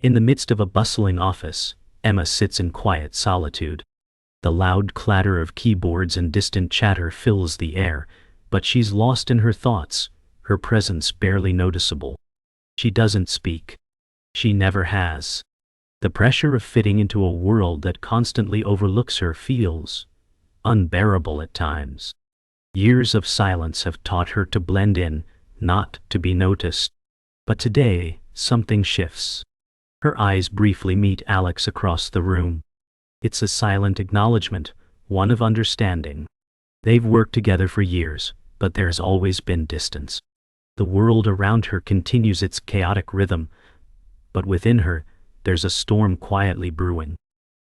In the midst of a bustling office, Emma sits in quiet solitude. The loud clatter of keyboards and distant chatter fills the air, but she's lost in her thoughts, her presence barely noticeable. She doesn't speak. She never has. The pressure of fitting into a world that constantly overlooks her feels unbearable at times. Years of silence have taught her to blend in, not to be noticed. But today, something shifts. Her eyes briefly meet Alex across the room. It's a silent acknowledgement, one of understanding. They've worked together for years, but there's always been distance. The world around her continues its chaotic rhythm, but within her, there's a storm quietly brewing.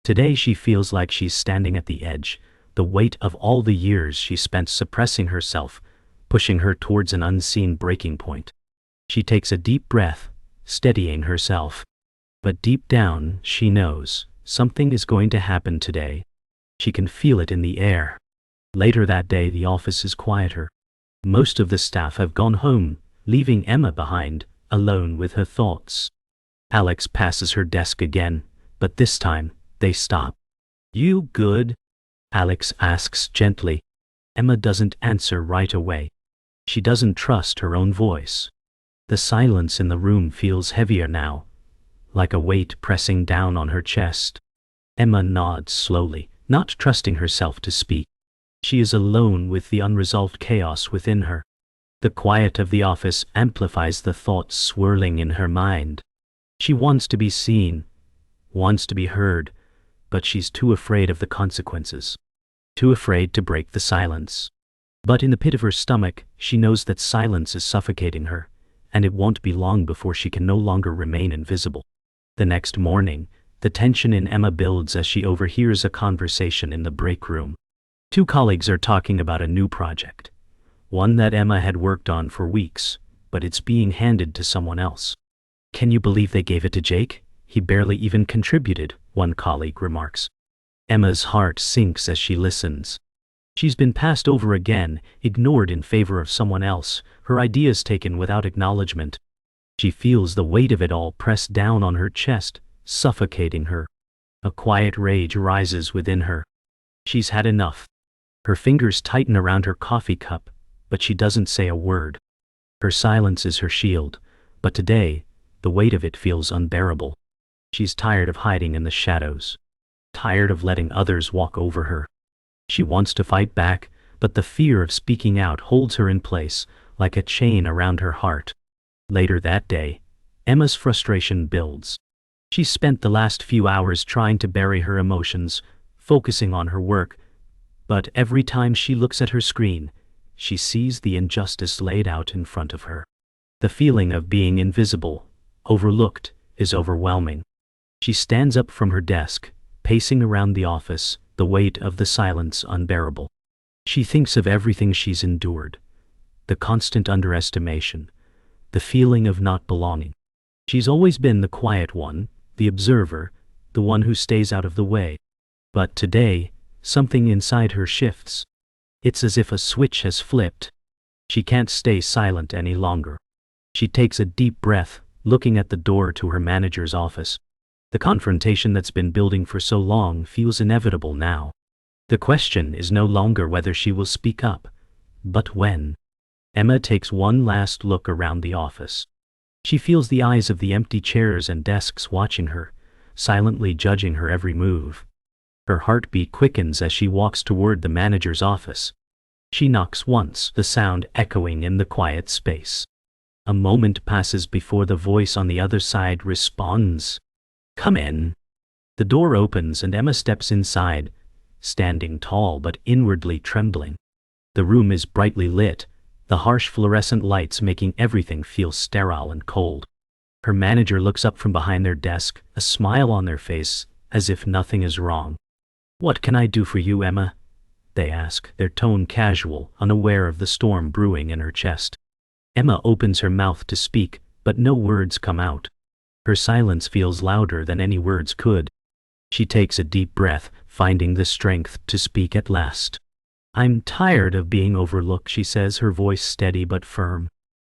Today she feels like she's standing at the edge, the weight of all the years she spent suppressing herself, pushing her towards an unseen breaking point. She takes a deep breath, steadying herself. But deep down, she knows, something is going to happen today. She can feel it in the air. Later that day, the office is quieter. Most of the staff have gone home, leaving Emma behind, alone with her thoughts. Alex passes her desk again, but this time, they stop. "You good?" Alex asks gently. Emma doesn't answer right away. She doesn't trust her own voice. The silence in the room feels heavier now, like a weight pressing down on her chest. Emma nods slowly, not trusting herself to speak. She is alone with the unresolved chaos within her. The quiet of the office amplifies the thoughts swirling in her mind. She wants to be seen, wants to be heard, but she's too afraid of the consequences. Too afraid to break the silence. But in the pit of her stomach, she knows that silence is suffocating her, and it won't be long before she can no longer remain invisible. The next morning, the tension in Emma builds as she overhears a conversation in the break room. Two colleagues are talking about a new project. One that Emma had worked on for weeks, but it's being handed to someone else. "Can you believe they gave it to Jake? He barely even contributed," one colleague remarks. Emma's heart sinks as she listens. She's been passed over again, ignored in favor of someone else, her ideas taken without acknowledgement. She feels the weight of it all pressed down on her chest, suffocating her. A quiet rage rises within her. She's had enough. Her fingers tighten around her coffee cup, but she doesn't say a word. Her silence is her shield, but today, the weight of it feels unbearable. She's tired of hiding in the shadows. Tired of letting others walk over her. She wants to fight back, but the fear of speaking out holds her in place, like a chain around her heart. Later that day, Emma's frustration builds. She spent the last few hours trying to bury her emotions, focusing on her work, but every time she looks at her screen, she sees the injustice laid out in front of her. The feeling of being invisible, overlooked, is overwhelming. She stands up from her desk, pacing around the office, the weight of the silence unbearable. She thinks of everything she's endured, the constant underestimation, the feeling of not belonging. She's always been the quiet one, the observer, the one who stays out of the way. But today, something inside her shifts. It's as if a switch has flipped. She can't stay silent any longer. She takes a deep breath, looking at the door to her manager's office. The confrontation that's been building for so long feels inevitable now. The question is no longer whether she will speak up, but when. Emma takes one last look around the office. She feels the eyes of the empty chairs and desks watching her, silently judging her every move. Her heartbeat quickens as she walks toward the manager's office. She knocks once, the sound echoing in the quiet space. A moment passes before the voice on the other side responds. "Come in." The door opens and Emma steps inside, standing tall but inwardly trembling. The room is brightly lit, the harsh fluorescent lights making everything feel sterile and cold. Her manager looks up from behind their desk, a smile on their face, as if nothing is wrong. "What can I do for you, Emma?" they ask, their tone casual, unaware of the storm brewing in her chest. Emma opens her mouth to speak, but no words come out. Her silence feels louder than any words could. She takes a deep breath, finding the strength to speak at last. "I'm tired of being overlooked," she says, her voice steady but firm.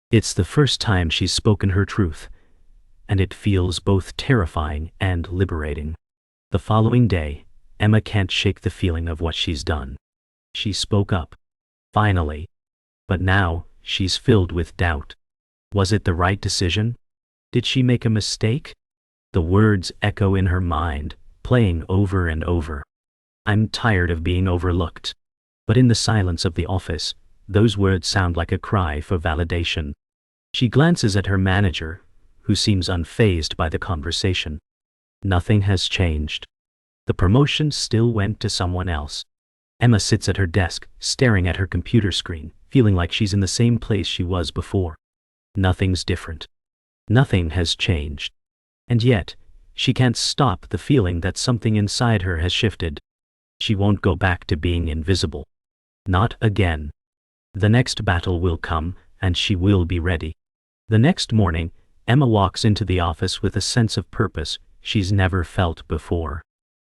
It's the first time she's spoken her truth, and it feels both terrifying and liberating. The following day, Emma can't shake the feeling of what she's done. She spoke up. Finally. But now, she's filled with doubt. Was it the right decision? Did she make a mistake? The words echo in her mind, playing over and over. I'm tired of being overlooked. But in the silence of the office, those words sound like a cry for validation. She glances at her manager, who seems unfazed by the conversation. Nothing has changed. The promotion still went to someone else. Emma sits at her desk, staring at her computer screen, feeling like she's in the same place she was before. Nothing's different. Nothing has changed. And yet, she can't stop the feeling that something inside her has shifted. She won't go back to being invisible. Not again. The next battle will come, and she will be ready. The next morning, Emma walks into the office with a sense of purpose she's never felt before.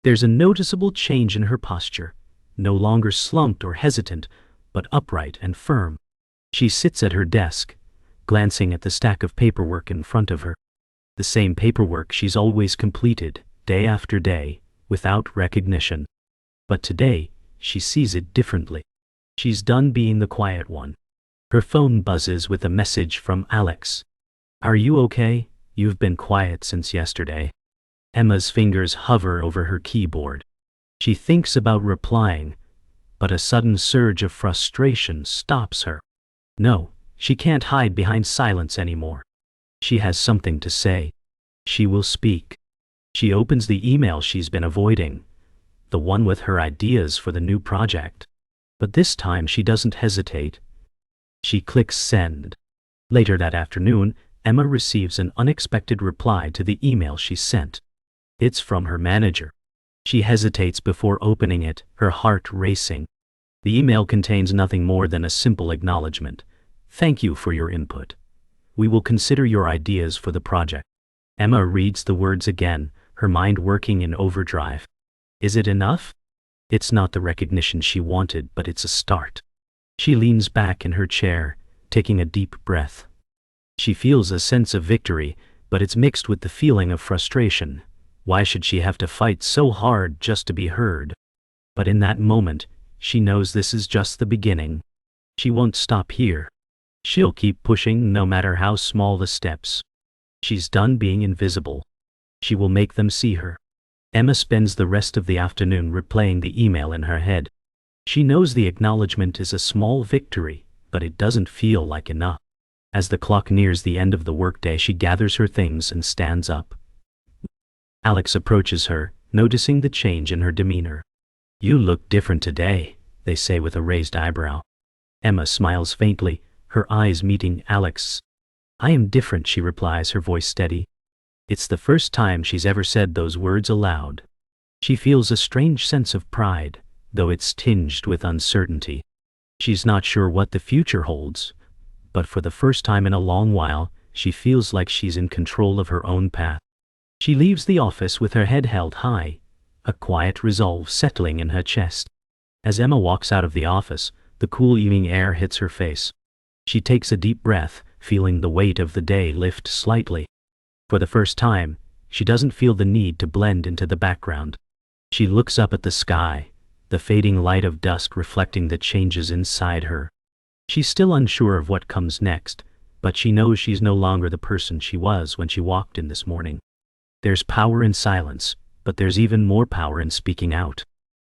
There's a noticeable change in her posture, no longer slumped or hesitant, but upright and firm. She sits at her desk, glancing at the stack of paperwork in front of her. The same paperwork she's always completed, day after day, without recognition. But today, she sees it differently. She's done being the quiet one. Her phone buzzes with a message from Alex. Are you okay? You've been quiet since yesterday. Emma's fingers hover over her keyboard. She thinks about replying, but a sudden surge of frustration stops her. No, she can't hide behind silence anymore. She has something to say. She will speak. She opens the email she's been avoiding, the one with her ideas for the new project. But this time she doesn't hesitate. She clicks send. Later that afternoon, Emma receives an unexpected reply to the email she sent. It's from her manager. She hesitates before opening it, her heart racing. The email contains nothing more than a simple acknowledgement. Thank you for your input. We will consider your ideas for the project. Emma reads the words again, her mind working in overdrive. Is it enough? It's not the recognition she wanted, but it's a start. She leans back in her chair, taking a deep breath. She feels a sense of victory, but it's mixed with the feeling of frustration. Why should she have to fight so hard just to be heard? But in that moment, she knows this is just the beginning. She won't stop here. She'll keep pushing no matter how small the steps. She's done being invisible. She will make them see her. Emma spends the rest of the afternoon replaying the email in her head. She knows the acknowledgement is a small victory, but it doesn't feel like enough. As the clock nears the end of the workday, she gathers her things and stands up. Alex approaches her, noticing the change in her demeanor. You look different today, they say with a raised eyebrow. Emma smiles faintly, her eyes meeting Alex's. I am different, she replies, her voice steady. It's the first time she's ever said those words aloud. She feels a strange sense of pride, though it's tinged with uncertainty. She's not sure what the future holds, but for the first time in a long while, she feels like she's in control of her own path. She leaves the office with her head held high, a quiet resolve settling in her chest. As Emma walks out of the office, the cool evening air hits her face. She takes a deep breath, feeling the weight of the day lift slightly. For the first time, she doesn't feel the need to blend into the background. She looks up at the sky, the fading light of dusk reflecting the changes inside her. She's still unsure of what comes next, but she knows she's no longer the person she was when she walked in this morning. There's power in silence, but there's even more power in speaking out.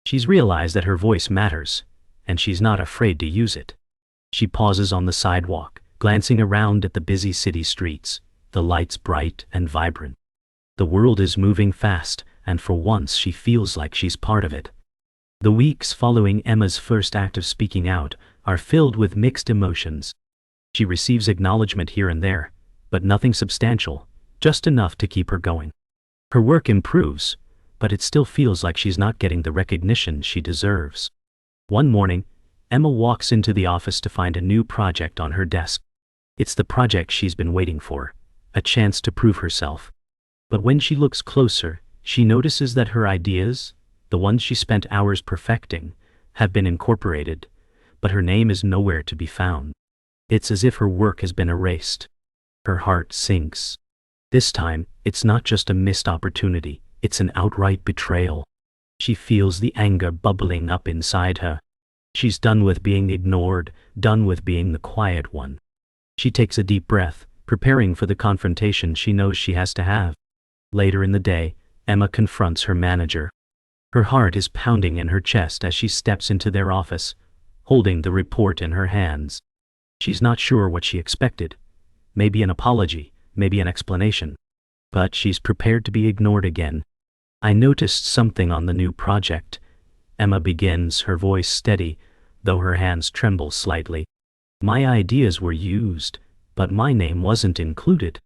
She's realized that her voice matters, and she's not afraid to use it. She pauses on the sidewalk, glancing around at the busy city streets, the lights bright and vibrant. The world is moving fast, and for once she feels like she's part of it. The weeks following Emma's first act of speaking out are filled with mixed emotions. She receives acknowledgement here and there, but nothing substantial, just enough to keep her going. Her work improves, but it still feels like she's not getting the recognition she deserves. One morning, Emma walks into the office to find a new project on her desk. It's the project she's been waiting for, a chance to prove herself. But when she looks closer, she notices that her ideas, the ones she spent hours perfecting, have been incorporated, but her name is nowhere to be found. It's as if her work has been erased. Her heart sinks. This time, it's not just a missed opportunity, it's an outright betrayal. She feels the anger bubbling up inside her. She's done with being ignored, done with being the quiet one. She takes a deep breath, preparing for the confrontation she knows she has to have. Later in the day, Emma confronts her manager. Her heart is pounding in her chest as she steps into their office, holding the report in her hands. She's not sure what she expected. Maybe an apology, maybe an explanation. But she's prepared to be ignored again. "I noticed something on the new project," Emma begins, her voice steady, though her hands tremble slightly. "My ideas were used, but my name wasn't included."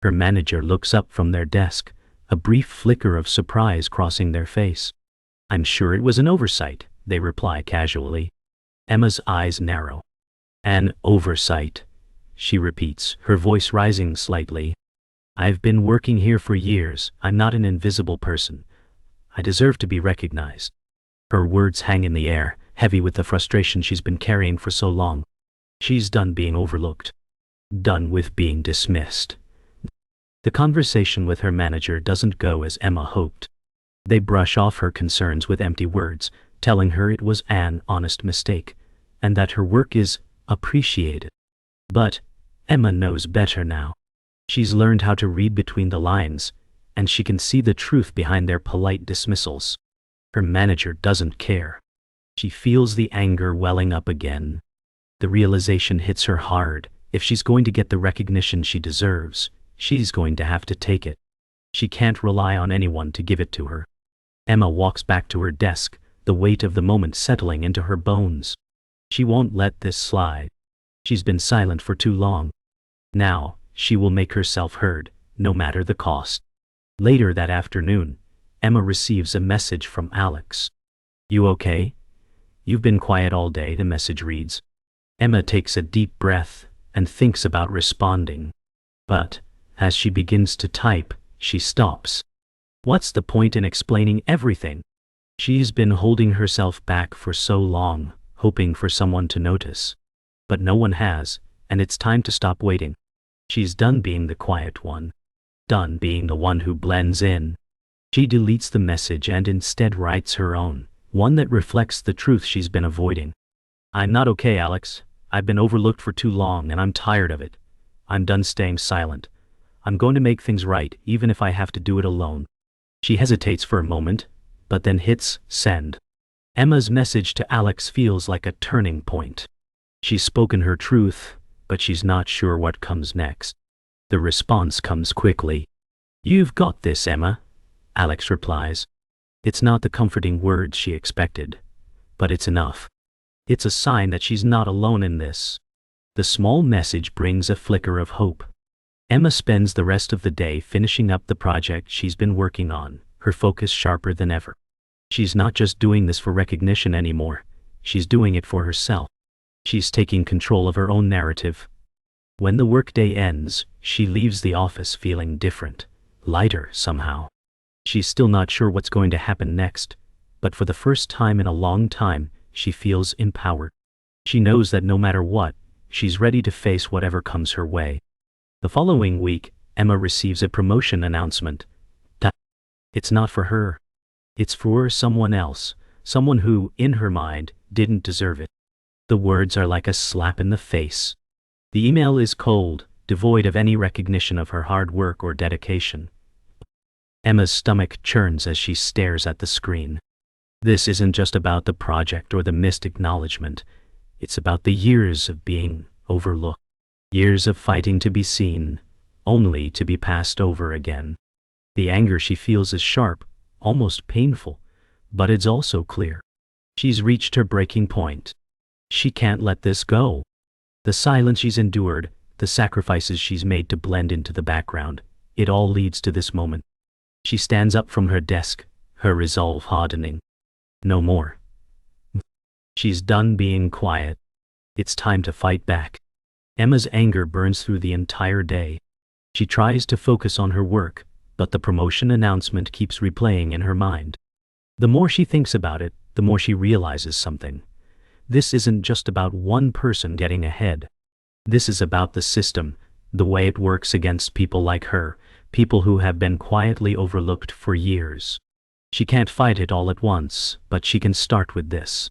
Her manager looks up from their desk, a brief flicker of surprise crossing their face. "I'm sure it was an oversight," they reply casually. Emma's eyes narrow. "An oversight," she repeats, her voice rising slightly. "I've been working here for years. I'm not an invisible person. I deserve to be recognized." Her words hang in the air, heavy with the frustration she's been carrying for so long. She's done being overlooked. Done with being dismissed. The conversation with her manager doesn't go as Emma hoped. They brush off her concerns with empty words, telling her it was an honest mistake, and that her work is appreciated. But Emma knows better now. She's learned how to read between the lines, and she can see the truth behind their polite dismissals. Her manager doesn't care. She feels the anger welling up again. The realization hits her hard. If she's going to get the recognition she deserves, she's going to have to take it. She can't rely on anyone to give it to her. Emma walks back to her desk, the weight of the moment settling into her bones. She won't let this slide. She's been silent for too long. Now, she will make herself heard, no matter the cost. Later that afternoon, Emma receives a message from Alex. "You okay? You've been quiet all day," the message reads. Emma takes a deep breath and thinks about responding. But, as she begins to type, she stops. What's the point in explaining everything? She's been holding herself back for so long, hoping for someone to notice. But no one has, and it's time to stop waiting. She's done being the quiet one. Done being the one who blends in. She deletes the message and instead writes her own, one that reflects the truth she's been avoiding. "I'm not okay, Alex. I've been overlooked for too long and I'm tired of it. I'm done staying silent. I'm going to make things right, even if I have to do it alone." She hesitates for a moment, but then hits send. Emma's message to Alex feels like a turning point. She's spoken her truth, but she's not sure what comes next. The response comes quickly. "You've got this, Emma," Alex replies. It's not the comforting words she expected, but it's enough. It's a sign that she's not alone in this. The small message brings a flicker of hope. Emma spends the rest of the day finishing up the project she's been working on, her focus sharper than ever. She's not just doing this for recognition anymore, she's doing it for herself. She's taking control of her own narrative. When the workday ends, she leaves the office feeling different, lighter somehow. She's still not sure what's going to happen next, but for the first time in a long time, she feels empowered. She knows that no matter what, she's ready to face whatever comes her way. The following week, Emma receives a promotion announcement. It's not for her. It's for someone else, someone who, in her mind, didn't deserve it. The words are like a slap in the face. The email is cold, devoid of any recognition of her hard work or dedication. Emma's stomach churns as she stares at the screen. This isn't just about the project or the missed acknowledgement. It's about the years of being overlooked. Years of fighting to be seen, only to be passed over again. The anger she feels is sharp, almost painful, but it's also clear. She's reached her breaking point. She can't let this go. The silence she's endured, the sacrifices she's made to blend into the background, it all leads to this moment. She stands up from her desk, her resolve hardening. No more. She's done being quiet. It's time to fight back. Emma's anger burns through the entire day. She tries to focus on her work, but the promotion announcement keeps replaying in her mind. The more she thinks about it, the more she realizes something. This isn't just about one person getting ahead. This is about the system, the way it works against people like her, people who have been quietly overlooked for years. She can't fight it all at once, but she can start with this.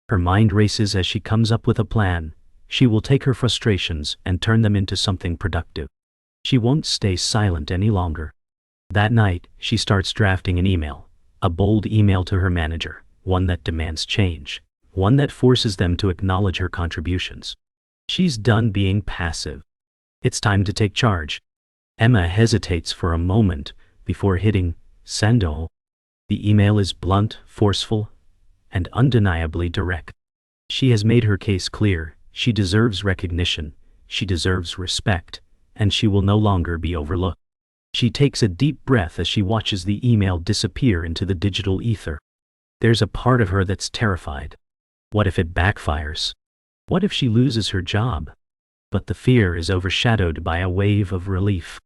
Her mind races as she comes up with a plan. She will take her frustrations and turn them into something productive. She won't stay silent any longer. That night, she starts drafting an email, a bold email to her manager, one that demands change, one that forces them to acknowledge her contributions. She's done being passive. It's time to take charge. Emma hesitates for a moment before hitting send. The email is blunt, forceful, and undeniably direct. She has made her case clear. She deserves recognition, she deserves respect, and she will no longer be overlooked. She takes a deep breath as she watches the email disappear into the digital ether. There's a part of her that's terrified. What if it backfires? What if she loses her job? But the fear is overshadowed by a wave of relief.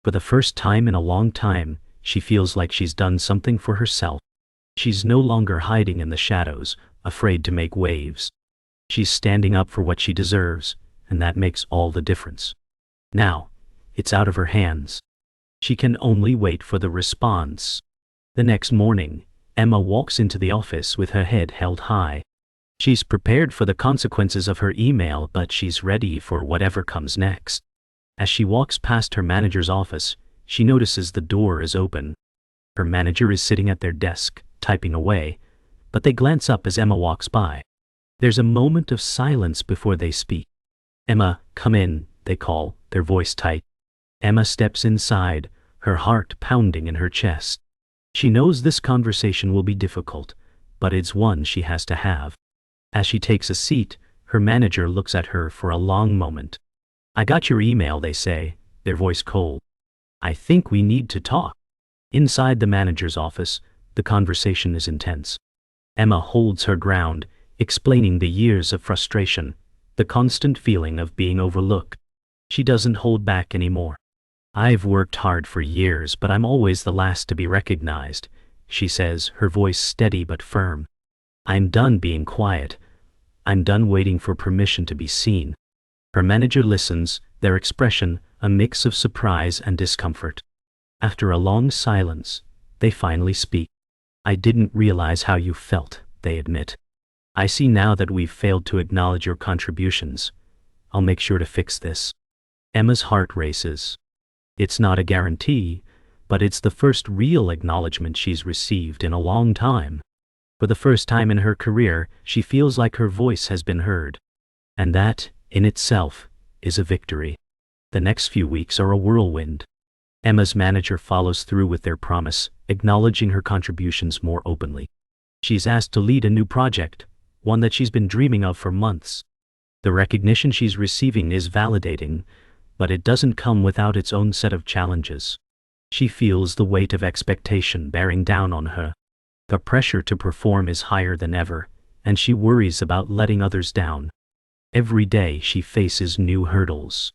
For the first time in a long time, she feels like she's done something for herself. She's no longer hiding in the shadows, afraid to make waves. She's standing up for what she deserves, and that makes all the difference. Now, it's out of her hands. She can only wait for the response. The next morning, Emma walks into the office with her head held high. She's prepared for the consequences of her email, but she's ready for whatever comes next. As she walks past her manager's office, she notices the door is open. Her manager is sitting at their desk, typing away, but they glance up as Emma walks by. There's a moment of silence before they speak. "Emma, come in," they call, their voice tight. Emma steps inside, her heart pounding in her chest. She knows this conversation will be difficult, but it's one she has to have. As she takes a seat, her manager looks at her for a long moment. "I got your email," they say, their voice cold. "I think we need to talk." Inside the manager's office, the conversation is intense. Emma holds her ground, explaining the years of frustration, the constant feeling of being overlooked. She doesn't hold back anymore. "I've worked hard for years, but I'm always the last to be recognized," she says, her voice steady but firm. "I'm done being quiet. I'm done waiting for permission to be seen." Her manager listens, their expression a mix of surprise and discomfort. After a long silence, they finally speak. "I didn't realize how you felt," they admit. "I see now that we've failed to acknowledge your contributions. I'll make sure to fix this." Emma's heart races. It's not a guarantee, but it's the first real acknowledgement she's received in a long time. For the first time in her career, she feels like her voice has been heard. And that, in itself, is a victory. The next few weeks are a whirlwind. Emma's manager follows through with their promise, acknowledging her contributions more openly. She's asked to lead a new project, one that she's been dreaming of for months. The recognition she's receiving is validating, but it doesn't come without its own set of challenges. She feels the weight of expectation bearing down on her. The pressure to perform is higher than ever, and she worries about letting others down. Every day she faces new hurdles.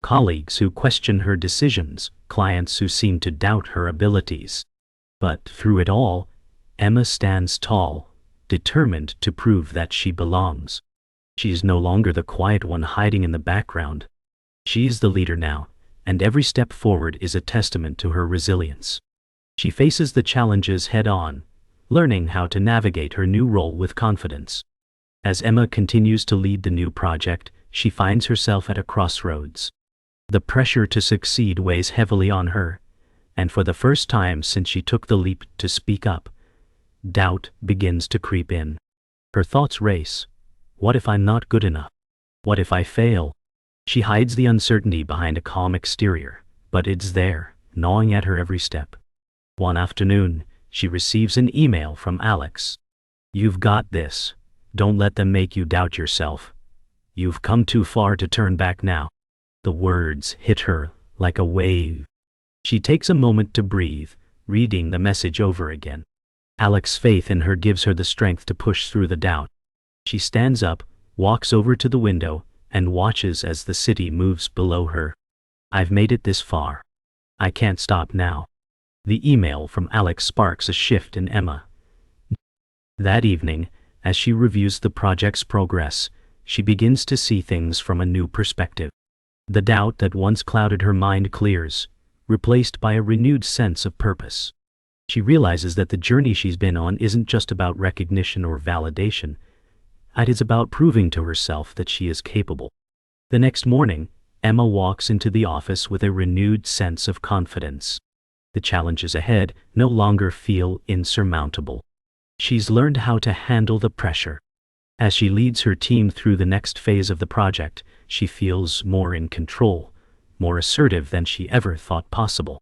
Colleagues who question her decisions, clients who seem to doubt her abilities. But through it all, Emma stands tall, determined to prove that she belongs. She is no longer the quiet one hiding in the background. She is the leader now, and every step forward is a testament to her resilience. She faces the challenges head-on, learning how to navigate her new role with confidence. As Emma continues to lead the new project, she finds herself at a crossroads. The pressure to succeed weighs heavily on her, and for the first time since she took the leap to speak up, doubt begins to creep in. Her thoughts race. What if I'm not good enough? What if I fail? She hides the uncertainty behind a calm exterior, but it's there, gnawing at her every step. One afternoon, she receives an email from Alex. "You've got this. Don't let them make you doubt yourself. You've come too far to turn back now." The words hit her like a wave. She takes a moment to breathe, reading the message over again. Alex's faith in her gives her the strength to push through the doubt. She stands up, walks over to the window, and watches as the city moves below her. "I've made it this far. I can't stop now." The email from Alex sparks a shift in Emma. That evening, as she reviews the project's progress, she begins to see things from a new perspective. The doubt that once clouded her mind clears, replaced by a renewed sense of purpose. She realizes that the journey she's been on isn't just about recognition or validation. It is about proving to herself that she is capable. The next morning, Emma walks into the office with a renewed sense of confidence. The challenges ahead no longer feel insurmountable. She's learned how to handle the pressure. As she leads her team through the next phase of the project, she feels more in control, more assertive than she ever thought possible.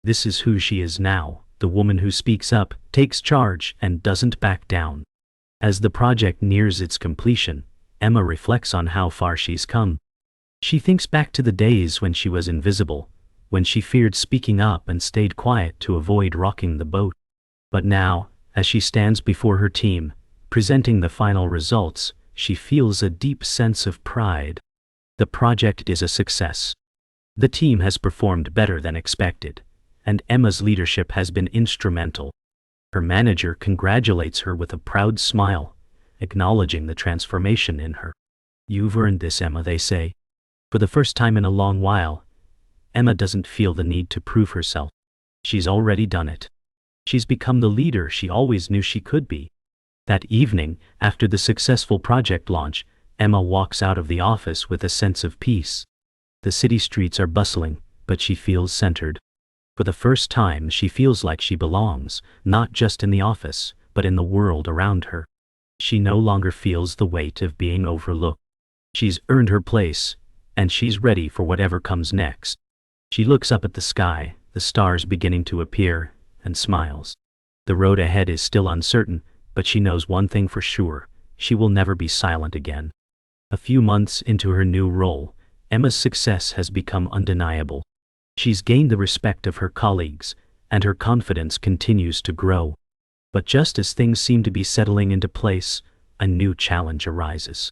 This is who she is now, the woman who speaks up, takes charge, and doesn't back down. As the project nears its completion, Emma reflects on how far she's come. She thinks back to the days when she was invisible, when she feared speaking up and stayed quiet to avoid rocking the boat. But now, as she stands before her team, presenting the final results, she feels a deep sense of pride. The project is a success. The team has performed better than expected, and Emma's leadership has been instrumental. Her manager congratulates her with a proud smile, acknowledging the transformation in her. "You've earned this, Emma," they say. For the first time in a long while, Emma doesn't feel the need to prove herself. She's already done it. She's become the leader she always knew she could be. That evening, after the successful project launch, Emma walks out of the office with a sense of peace. The city streets are bustling, but she feels centered. For the first time, she feels like she belongs, not just in the office, but in the world around her. She no longer feels the weight of being overlooked. She's earned her place, and she's ready for whatever comes next. She looks up at the sky, the stars beginning to appear, and smiles. The road ahead is still uncertain, but she knows one thing for sure: she will never be silent again. A few months into her new role, Emma's success has become undeniable. She's gained the respect of her colleagues, and her confidence continues to grow. But just as things seem to be settling into place, a new challenge arises.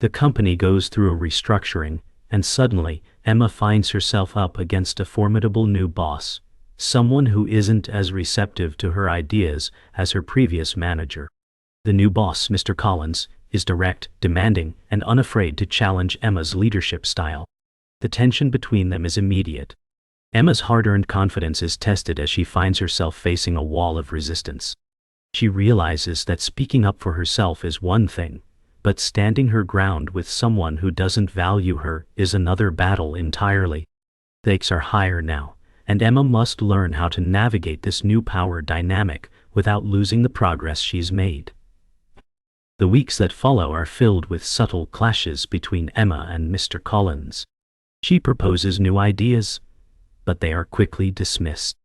The company goes through a restructuring, and suddenly, Emma finds herself up against a formidable new boss, someone who isn't as receptive to her ideas as her previous manager. The new boss, Mr. Collins, is direct, demanding, and unafraid to challenge Emma's leadership style. The tension between them is immediate. Emma's hard-earned confidence is tested as she finds herself facing a wall of resistance. She realizes that speaking up for herself is one thing, but standing her ground with someone who doesn't value her is another battle entirely. Stakes are higher now, and Emma must learn how to navigate this new power dynamic without losing the progress she's made. The weeks that follow are filled with subtle clashes between Emma and Mr. Collins. She proposes new ideas, but they are quickly dismissed.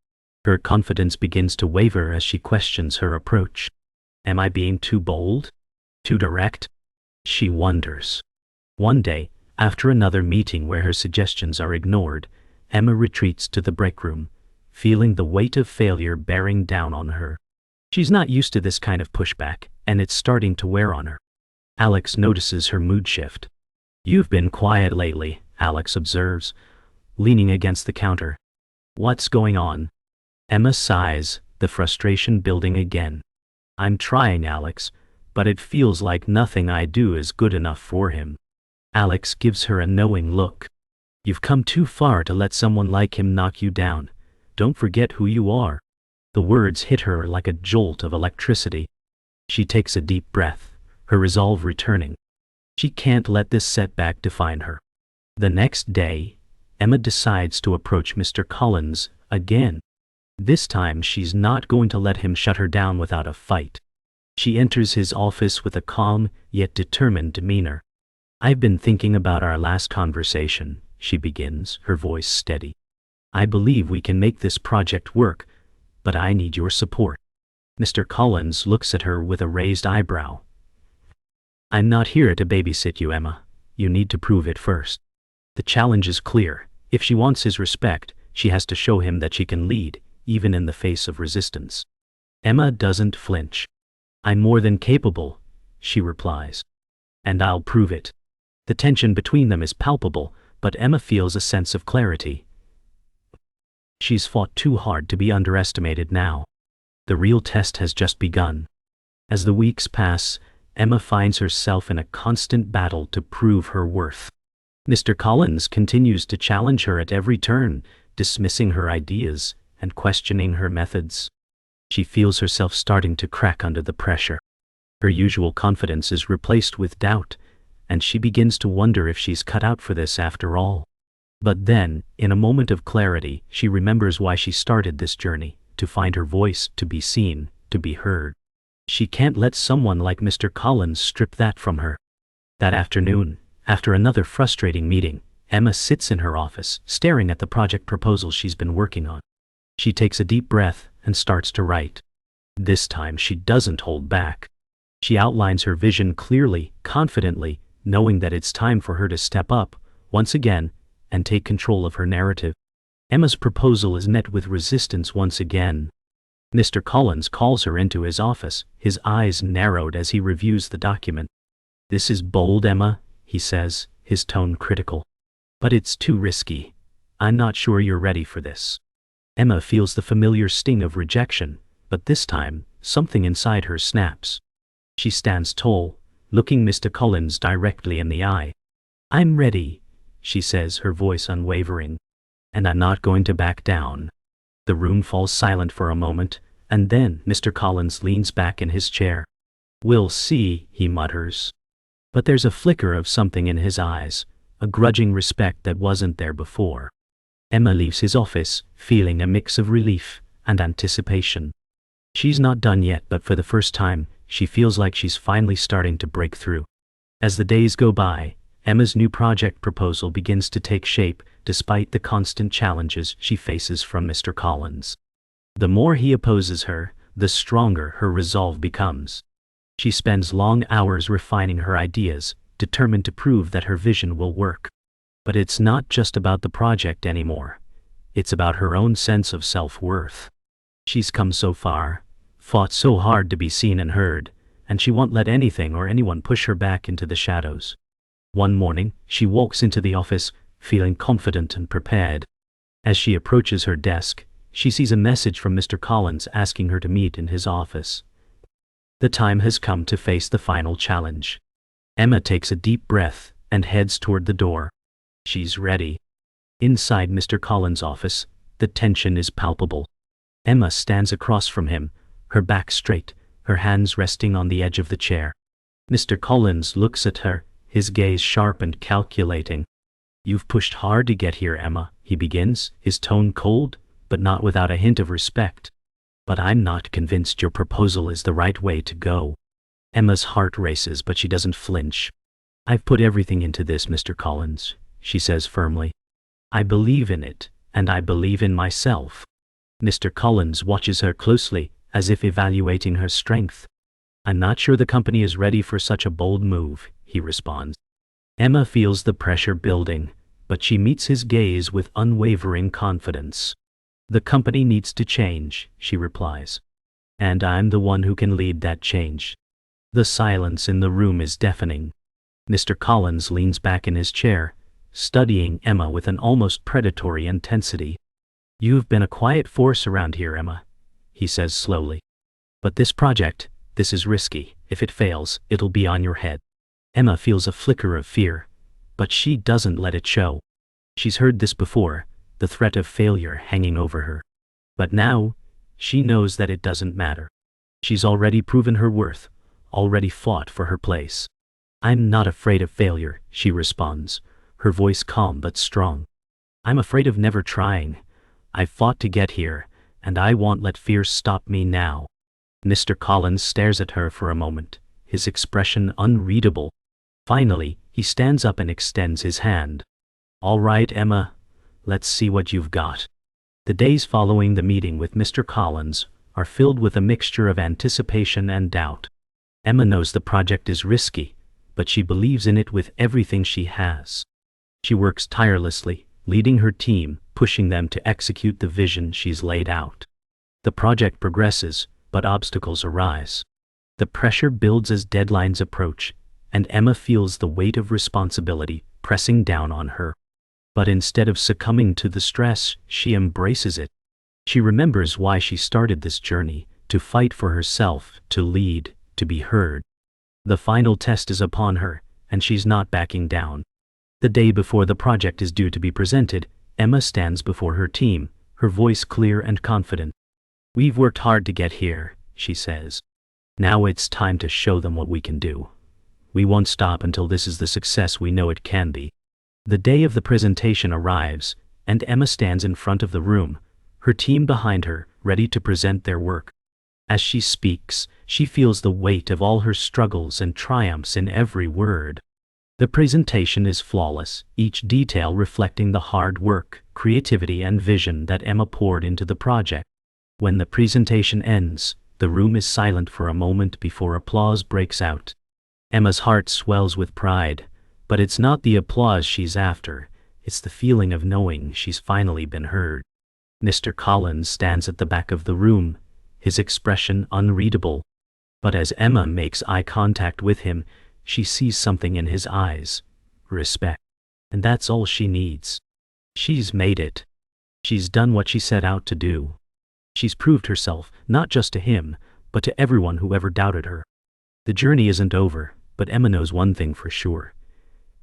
Her confidence begins to waver as she questions her approach. Am I being too bold? Too direct? She wonders. One day, after another meeting where her suggestions are ignored, Emma retreats to the break room, feeling the weight of failure bearing down on her. She's not used to this kind of pushback, and it's starting to wear on her. Alex notices her mood shift. "You've been quiet lately," Alex observes, leaning against the counter. "What's going on?" Emma sighs, the frustration building again. "I'm trying, Alex, but it feels like nothing I do is good enough for him." Alex gives her a knowing look. "You've come too far to let someone like him knock you down. Don't forget who you are." The words hit her like a jolt of electricity. She takes a deep breath, her resolve returning. She can't let this setback define her. The next day, Emma decides to approach Mr. Collins again. This time she's not going to let him shut her down without a fight. She enters his office with a calm yet determined demeanor. "I've been thinking about our last conversation," she begins, her voice steady. "I believe we can make this project work, but I need your support." Mr. Collins looks at her with a raised eyebrow. "I'm not here to babysit you, Emma. You need to prove it first." The challenge is clear. If she wants his respect, she has to show him that she can lead, even in the face of resistance. Emma doesn't flinch. "I'm more than capable," she replies. "And I'll prove it." The tension between them is palpable, but Emma feels a sense of clarity. She's fought too hard to be underestimated now. The real test has just begun. As the weeks pass, Emma finds herself in a constant battle to prove her worth. Mr. Collins continues to challenge her at every turn, dismissing her ideas and questioning her methods. She feels herself starting to crack under the pressure. Her usual confidence is replaced with doubt, and she begins to wonder if she's cut out for this after all. But then, in a moment of clarity, she remembers why she started this journey: to find her voice, to be seen, to be heard. She can't let someone like Mr. Collins strip that from her. That afternoon, after another frustrating meeting, Emma sits in her office, staring at the project proposal she's been working on. She takes a deep breath and starts to write. This time she doesn't hold back. She outlines her vision clearly, confidently, knowing that it's time for her to step up, once again, and take control of her narrative. Emma's proposal is met with resistance once again. Mr. Collins calls her into his office, his eyes narrowed as he reviews the document. "This is bold, Emma," he says, his tone critical. "But it's too risky. I'm not sure you're ready for this." Emma feels the familiar sting of rejection, but this time, something inside her snaps. She stands tall, looking Mr. Collins directly in the eye. "I'm ready," she says, her voice unwavering. "And I'm not going to back down." The room falls silent for a moment, and then Mr. Collins leans back in his chair. "We'll see," he mutters. But there's a flicker of something in his eyes, a grudging respect that wasn't there before. Emma leaves his office, feeling a mix of relief and anticipation. She's not done yet, but for the first time, she feels like she's finally starting to break through. As the days go by, Emma's new project proposal begins to take shape, despite the constant challenges she faces from Mr. Collins. The more he opposes her, the stronger her resolve becomes. She spends long hours refining her ideas, determined to prove that her vision will work. But it's not just about the project anymore. It's about her own sense of self-worth. She's come so far, fought so hard to be seen and heard, and she won't let anything or anyone push her back into the shadows. One morning, she walks into the office, feeling confident and prepared. As she approaches her desk, she sees a message from Mr. Collins asking her to meet in his office. The time has come to face the final challenge. Emma takes a deep breath and heads toward the door. She's ready. Inside Mr. Collins' office, the tension is palpable. Emma stands across from him, her back straight, her hands resting on the edge of the chair. Mr. Collins looks at her, his gaze sharp and calculating. "You've pushed hard to get here, Emma," he begins, his tone cold, but not without a hint of respect. "But I'm not convinced your proposal is the right way to go." Emma's heart races, but she doesn't flinch. "I've put everything into this, Mr. Collins," she says firmly. "I believe in it, and I believe in myself." Mr. Collins watches her closely, as if evaluating her strength. "I'm not sure the company is ready for such a bold move," he responds. Emma feels the pressure building, but she meets his gaze with unwavering confidence. "The company needs to change," she replies. "And I'm the one who can lead that change." The silence in the room is deafening. Mr. Collins leans back in his chair, studying Emma with an almost predatory intensity. "You've been a quiet force around here, Emma," he says slowly. "But this project, this is risky. If it fails, it'll be on your head." Emma feels a flicker of fear, but she doesn't let it show. She's heard this before, the threat of failure hanging over her. But now, she knows that it doesn't matter. She's already proven her worth, already fought for her place. "I'm not afraid of failure," she responds, her voice calm but strong. "I'm afraid of never trying. I've fought to get here, and I won't let fear stop me now." Mr. Collins stares at her for a moment, his expression unreadable. Finally, he stands up and extends his hand. "All right, Emma, let's see what you've got." The days following the meeting with Mr. Collins are filled with a mixture of anticipation and doubt. Emma knows the project is risky, but she believes in it with everything she has. She works tirelessly, leading her team, pushing them to execute the vision she's laid out. The project progresses, but obstacles arise. The pressure builds as deadlines approach, and Emma feels the weight of responsibility pressing down on her. But instead of succumbing to the stress, she embraces it. She remembers why she started this journey: to fight for herself, to lead, to be heard. The final test is upon her, and she's not backing down. The day before the project is due to be presented, Emma stands before her team, her voice clear and confident. "We've worked hard to get here," she says. "Now it's time to show them what we can do. We won't stop until this is the success we know it can be." The day of the presentation arrives, and Emma stands in front of the room, her team behind her, ready to present their work. As she speaks, she feels the weight of all her struggles and triumphs in every word. The presentation is flawless, each detail reflecting the hard work, creativity and vision that Emma poured into the project. When the presentation ends, the room is silent for a moment before applause breaks out. Emma's heart swells with pride, but it's not the applause she's after, it's the feeling of knowing she's finally been heard. Mr. Collins stands at the back of the room, his expression unreadable. But as Emma makes eye contact with him, she sees something in his eyes: respect. And that's all she needs. She's made it. She's done what she set out to do. She's proved herself, not just to him, but to everyone who ever doubted her. The journey isn't over, but Emma knows one thing for sure.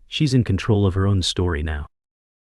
She's in control of her own story now.